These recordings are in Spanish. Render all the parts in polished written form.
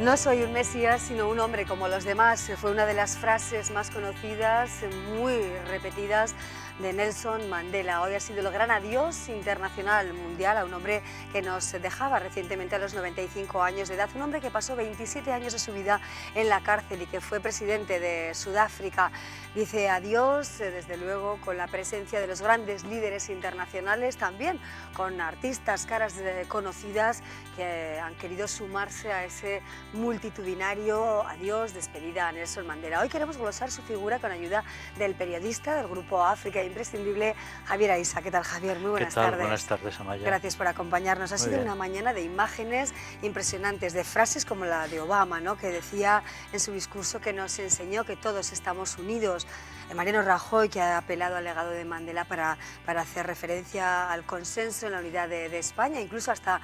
No soy un mesías, sino un hombre como los demás. Fue una de las frases más conocidas, muy repetidas, de Nelson Mandela. Hoy ha sido el gran adiós internacional mundial a un hombre que nos dejaba recientemente a los 95 años de edad. Un hombre que pasó 27 años de su vida en la cárcel y que fue presidente de Sudáfrica. Dice adiós, desde luego, con la presencia de los grandes líderes internacionales, también con artistas, caras conocidas que han querido sumarse a ese multitudinario adiós, despedida a Nelson Mandela. Hoy queremos glosar su figura con ayuda del periodista del Grupo África Imprescindible, Javier Aisa. ¿Qué tal, Javier? Muy buenas tardes. ¿Qué tal? Buenas tardes, Amaya. Gracias por acompañarnos. Ha sido una mañana de imágenes impresionantes, de frases como la de Obama, ¿no?, que decía en su discurso que nos enseñó que todos estamos unidos. Mariano Rajoy, que ha apelado al legado de Mandela para hacer referencia al consenso en la unidad de España. Incluso hasta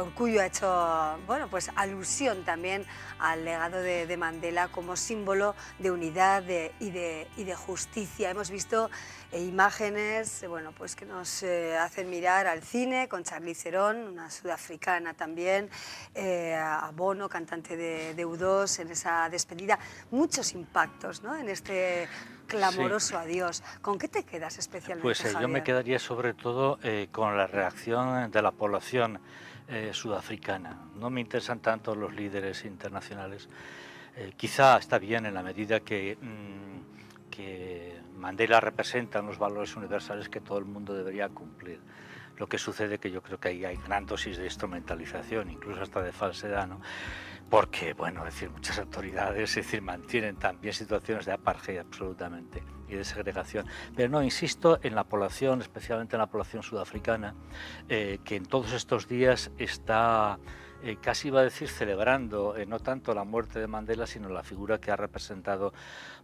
Urkullu ha hecho, bueno, pues alusión también al legado de Mandela como símbolo de unidad y de justicia. Hemos visto imágenes, bueno, pues que nos hacen mirar al cine con Charlize Theron, una sudafricana también, a Bono, cantante de U2, en esa despedida. Muchos impactos, ¿no?, en este clamoroso adiós. ¿Con qué te quedas especialmente, Pues Javier? yo me quedaría sobre todo con la reacción de la población sudafricana. No me interesan tanto los líderes internacionales. Quizá está bien en la medida que Mandela representa unos valores universales que todo el mundo debería cumplir. Lo que sucede que yo creo que ahí hay gran dosis de instrumentalización, incluso hasta de falsedad, ¿no? Porque, bueno, es decir, muchas autoridades, es decir, mantienen también situaciones de apartheid absolutamente y de segregación. Pero no, insisto en la población, especialmente en la población sudafricana, que en todos estos días está, casi iba a decir, celebrando no tanto la muerte de Mandela, sino la figura que ha representado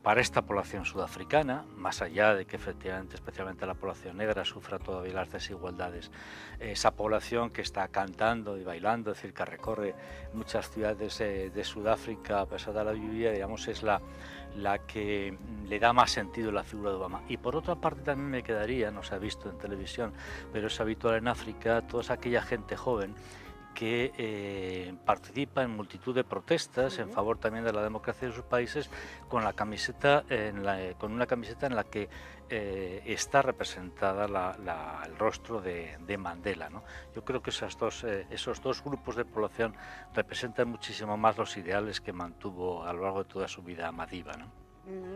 para esta población sudafricana, más allá de que efectivamente, especialmente la población negra, sufra todavía las desigualdades. Esa población que está cantando y bailando, es decir, que recorre muchas ciudades de Sudáfrica a pesar de la lluvia, digamos, es la que le da más sentido la figura de Obama. Y por otra parte también me quedaría, no se ha visto en televisión, pero es habitual en África, toda aquella gente joven que participa en multitud de protestas en favor también de la democracia de sus países, con la camiseta con una camiseta en la que está representada el rostro de Mandela, ¿no? Yo creo que esos dos grupos de población representan muchísimo más los ideales que mantuvo a lo largo de toda su vida Madiba, ¿no?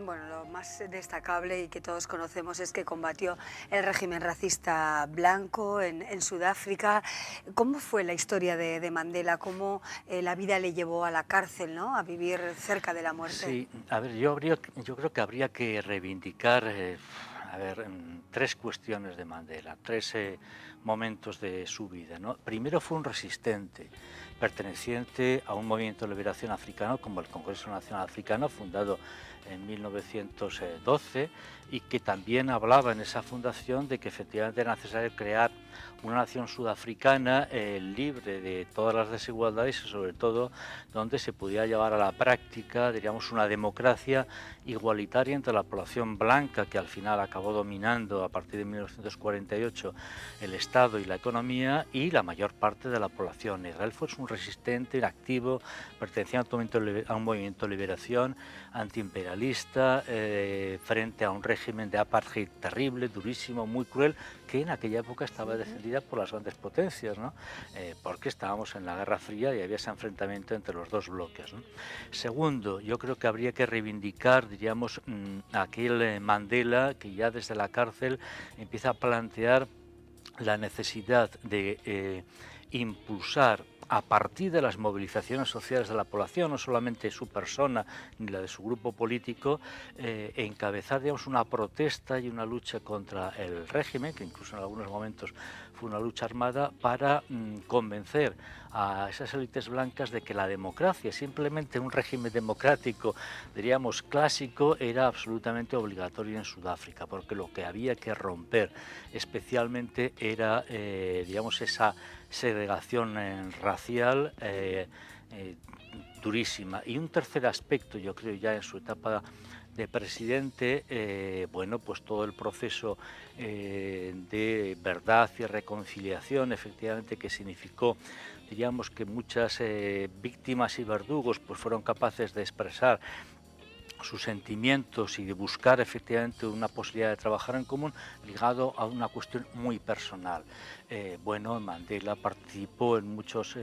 Bueno, lo más destacable y que todos conocemos es que combatió el régimen racista blanco en Sudáfrica. ¿Cómo fue la historia de Mandela? ¿Cómo la vida le llevó a la cárcel, ¿no?, a vivir cerca de la muerte? Sí, a ver, yo creo que habría que reivindicar tres cuestiones de Mandela, tres momentos de su vida, ¿no? Primero, fue un resistente perteneciente a un movimiento de liberación africano como el Congreso Nacional Africano, fundado en 1912, y que también hablaba en esa fundación de que efectivamente era necesario crear una nación sudafricana libre de todas las desigualdades y sobre todo donde se pudiera llevar a la práctica, diríamos, una democracia igualitaria entre la población blanca, que al final acabó dominando a partir de 1948 el Estado y la economía, y la mayor parte de la población negra. Él fue un resistente, inactivo, perteneciente a un movimiento de liberación antiimperialista frente a un régimen de apartheid terrible, durísimo, muy cruel, que en aquella época estaba defendida por las grandes potencias, ¿no? Porque estábamos en la Guerra Fría y había ese enfrentamiento entre los dos bloques, ¿no? Segundo, yo creo que habría que reivindicar, diríamos, aquel Mandela que ya desde la cárcel empieza a plantear la necesidad de impulsar a partir de las movilizaciones sociales de la población, no solamente su persona ni la de su grupo político, encabezar, digamos, una protesta y una lucha contra el régimen, que incluso en algunos momentos fue una lucha armada, para convencer a esas élites blancas de que la democracia, simplemente un régimen democrático, diríamos, clásico, era absolutamente obligatorio en Sudáfrica, porque lo que había que romper especialmente era, digamos, esa segregación racial durísima. Y un tercer aspecto, yo creo, ya en su etapa de presidente, bueno, pues todo el proceso de verdad y reconciliación, efectivamente, que significó, diríamos, que muchas víctimas y verdugos pues fueron capaces de expresar sus sentimientos y de buscar efectivamente una posibilidad de trabajar en común ligado a una cuestión muy personal. Bueno, Mandela participó en muchos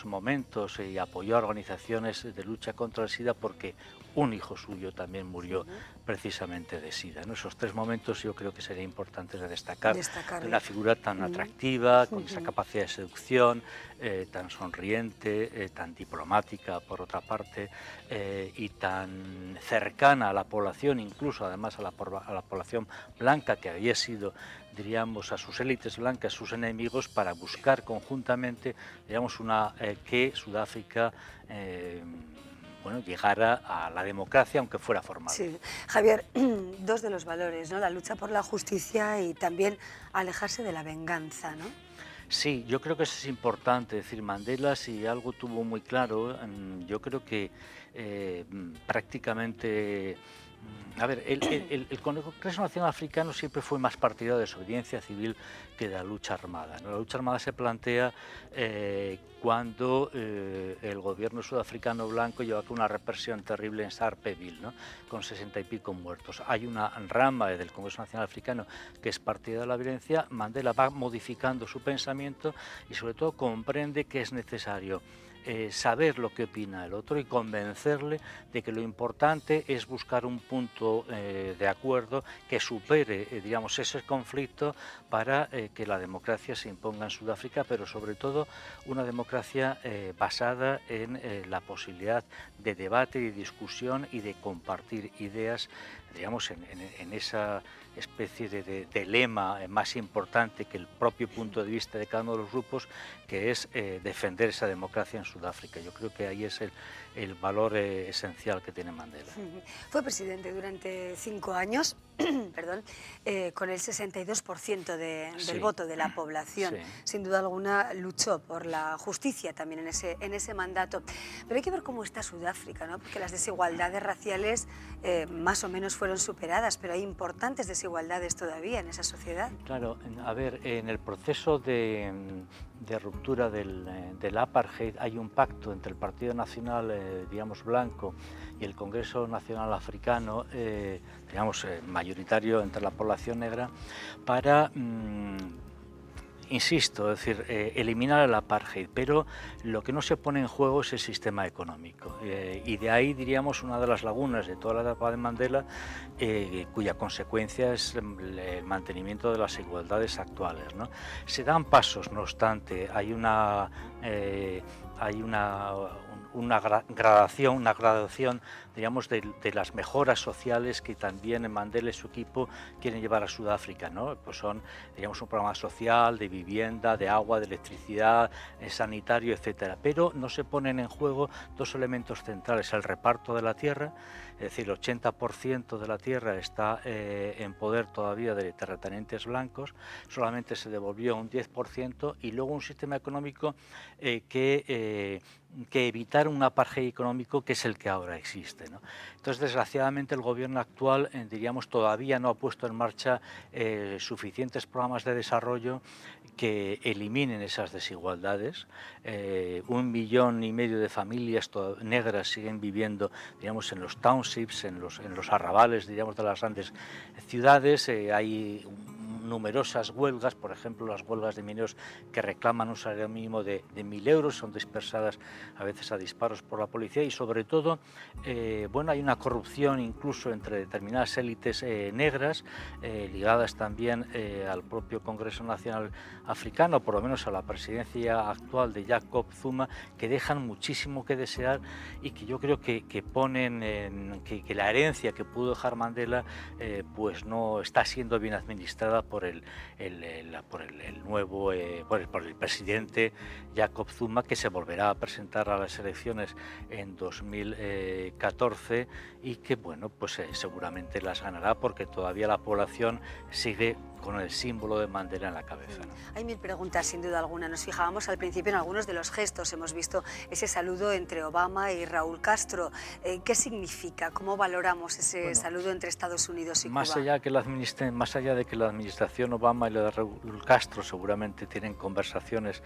momentos y apoyó a organizaciones de lucha contra el SIDA porque un hijo suyo también murió precisamente de SIDA, ¿no? Esos tres momentos yo creo que sería importante de destacar de una figura tan atractiva, con esa capacidad de seducción, tan sonriente, tan diplomática por otra parte, y tan cercana a la población, incluso además a la población blanca, que había sido, diríamos, a sus élites blancas, sus enemigos, para buscar conjuntamente, digamos, que Sudáfrica bueno, llegara a la democracia, aunque fuera formal. Sí, Javier, dos de los valores, ¿no? La lucha por la justicia y también alejarse de la venganza, ¿no? Sí, yo creo que eso es importante. Es decir, Mandela, si algo tuvo muy claro, yo creo que prácticamente... A ver, el Congreso Nacional Africano siempre fue más partidario de desobediencia civil que de la lucha armada, ¿no? La lucha armada se plantea cuando el gobierno sudafricano blanco lleva a cabo una represión terrible en Sharpeville, ¿no? Con 60 y pico muertos. Hay una rama del Congreso Nacional Africano que es partidaria de la violencia. Mandela va modificando su pensamiento y sobre todo comprende que es necesario saber lo que opina el otro y convencerle de que lo importante es buscar un punto de acuerdo que supere, digamos, ese conflicto para que la democracia se imponga en Sudáfrica, pero sobre todo una democracia basada en la posibilidad de debate y discusión y de compartir ideas, digamos, en esa especie de lema más importante que el propio punto de vista de cada uno de los grupos, que es defender esa democracia en Sudáfrica. Yo creo que ahí es el valor esencial que tiene Mandela. Fue presidente durante 5 años, perdón, con el 62% del voto de la población. Sí. Sin duda alguna luchó por la justicia también en ese mandato. Pero hay que ver cómo está Sudáfrica, ¿no? Porque las desigualdades raciales más o menos fueron superadas, pero hay importantes desigualdades todavía en esa sociedad. Claro, a ver, en el proceso de ruptura del apartheid hay un pacto entre el Partido Nacional, digamos, blanco y el Congreso Nacional Africano, digamos, mayoritario entre la población negra, para... insisto, es decir, eliminar el apartheid, pero lo que no se pone en juego es el sistema económico. Y de ahí, diríamos, una de las lagunas de toda la etapa de Mandela, cuya consecuencia es el mantenimiento de las igualdades actuales, ¿no? Se dan pasos, no obstante, hay una gradación, digamos, de las mejoras sociales que también Mandela y su equipo quieren llevar a Sudáfrica, ¿no? Pues son, digamos, un programa social, de vivienda, de agua, de electricidad, sanitario, etcétera. Pero no se ponen en juego dos elementos centrales: el reparto de la tierra, es decir, el 80% de la tierra está en poder todavía de terratenientes blancos, solamente se devolvió un 10%, y luego un sistema económico que evitar un apartheid económico, que es el que ahora existe, ¿no? Entonces, desgraciadamente, el gobierno actual, diríamos, todavía no ha puesto en marcha suficientes programas de desarrollo que eliminen esas desigualdades. 1,5 millones de familias negras siguen viviendo, digamos, en los townships, en los arrabales, digamos, de las grandes ciudades. Hay numerosas huelgas, por ejemplo, las huelgas de mineros que reclaman un salario mínimo de 1.000 euros, son dispersadas a veces a disparos por la policía, y sobre todo, bueno, hay una corrupción incluso entre determinadas élites negras, ligadas también al propio Congreso Nacional Africano, por lo menos a la presidencia actual de Jacob Zuma, que dejan muchísimo que desear y que yo creo que ponen que la herencia que pudo dejar Mandela pues no está siendo bien administrada por el presidente Jacob Zuma, que se volverá a presentar a las elecciones en 2014 y que, bueno, pues seguramente las ganará, porque todavía la población sigue con el símbolo de Mandela en la cabeza, ¿no? Hay mil preguntas, sin duda alguna. Nos fijábamos al principio en algunos de los gestos. Hemos visto ese saludo entre Obama y Raúl Castro. ¿Qué significa? ¿Cómo valoramos ese saludo entre Estados Unidos y más Cuba? Más allá de que la administración Obama y la de Raúl Castro seguramente tienen conversaciones,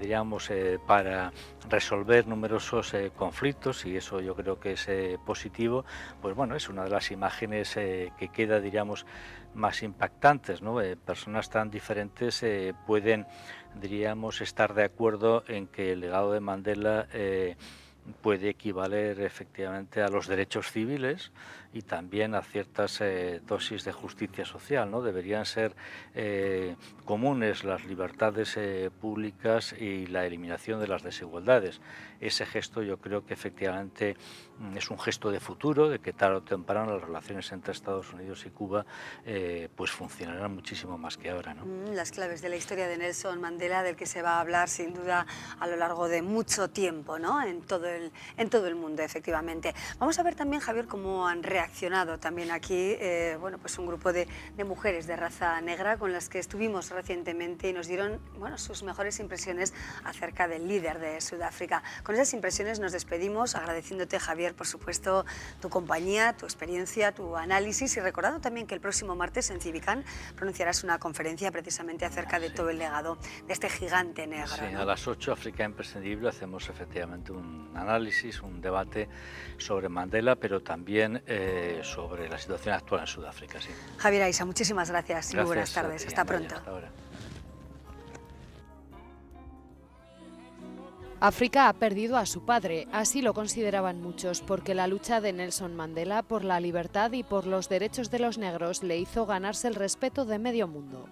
diríamos, para resolver numerosos conflictos, y eso yo creo que es positivo, pues bueno, es una de las imágenes que queda, diríamos, más impactantes, ¿no? Personas tan diferentes pueden, diríamos, estar de acuerdo en que el legado de Mandela puede equivaler efectivamente a los derechos civiles y también a ciertas dosis de justicia social, ¿no? Deberían ser comunes las libertades públicas y la eliminación de las desigualdades. Ese gesto yo creo que efectivamente es un gesto de futuro, de que tarde o temprano las relaciones entre Estados Unidos y Cuba pues funcionarán muchísimo más que ahora, ¿no? Las claves de la historia de Nelson Mandela, del que se va a hablar sin duda a lo largo de mucho tiempo, ¿no? En todo el mundo, efectivamente. Vamos a ver también, Javier, cómo han reaccionado también aquí bueno, pues un grupo de mujeres de raza negra con las que estuvimos recientemente y nos dieron, bueno, sus mejores impresiones acerca del líder de Sudáfrica. Con esas impresiones nos despedimos, agradeciéndote, Javier, por supuesto, tu compañía, tu experiencia, tu análisis, y recordando también que el próximo martes en Civicán pronunciarás una conferencia precisamente acerca de todo el legado de este gigante negro. Sí, ¿no? a las 8, África Imprescindible, hacemos efectivamente un análisis, un debate sobre Mandela, pero también sobre la situación actual en Sudáfrica. Sí. Javier Aisa, muchísimas gracias y muy buenas Gracias a tardes. ti, Hasta Amalia. pronto. Hasta ahora. África ha perdido a su padre, así lo consideraban muchos, porque la lucha de Nelson Mandela por la libertad y por los derechos de los negros le hizo ganarse el respeto de medio mundo.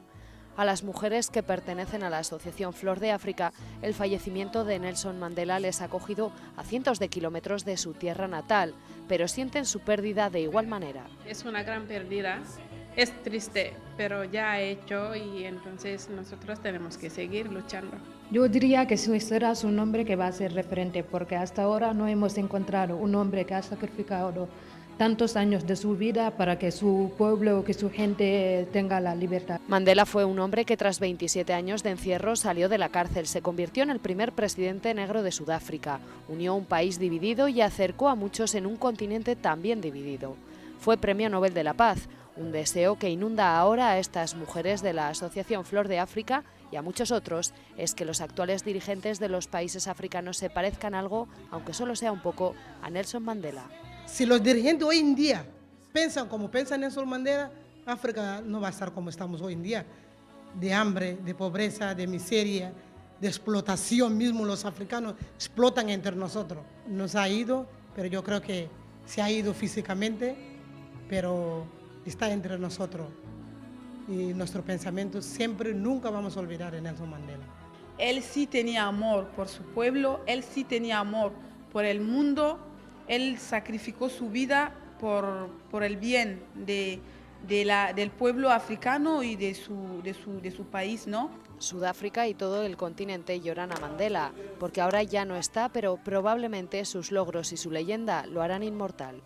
A las mujeres que pertenecen a la Asociación Flor de África, el fallecimiento de Nelson Mandela les ha cogido a cientos de kilómetros de su tierra natal, pero sienten su pérdida de igual manera. Es una gran pérdida, es triste, pero ya ha hecho y entonces nosotros tenemos que seguir luchando. Yo diría que será un hombre que va a ser referente, porque hasta ahora no hemos encontrado un hombre que ha sacrificado tantos años de su vida para que su pueblo, que su gente tenga la libertad. Mandela fue un hombre que tras 27 años de encierro salió de la cárcel, se convirtió en el primer presidente negro de Sudáfrica, unió un país dividido y acercó a muchos en un continente también dividido. Fue Premio Nobel de la Paz, un deseo que inunda ahora a estas mujeres de la Asociación Flor de África y a muchos otros, es que los actuales dirigentes de los países africanos se parezcan algo, aunque solo sea un poco, a Nelson Mandela. Si los dirigentes hoy en día piensan como piensa Nelson Mandela, África no va a estar como estamos hoy en día, de hambre, de pobreza, de miseria, de explotación. Mismo los africanos explotan entre nosotros. Nos ha ido, pero yo creo que se ha ido físicamente, pero está entre nosotros. Y nuestro pensamiento siempre, nunca vamos a olvidar a Nelson Mandela. Él sí tenía amor por su pueblo, él sí tenía amor por el mundo, él sacrificó su vida por el bien del pueblo africano y de su país, ¿no? Sudáfrica y todo el continente lloran a Mandela, porque ahora ya no está, pero probablemente sus logros y su leyenda lo harán inmortal.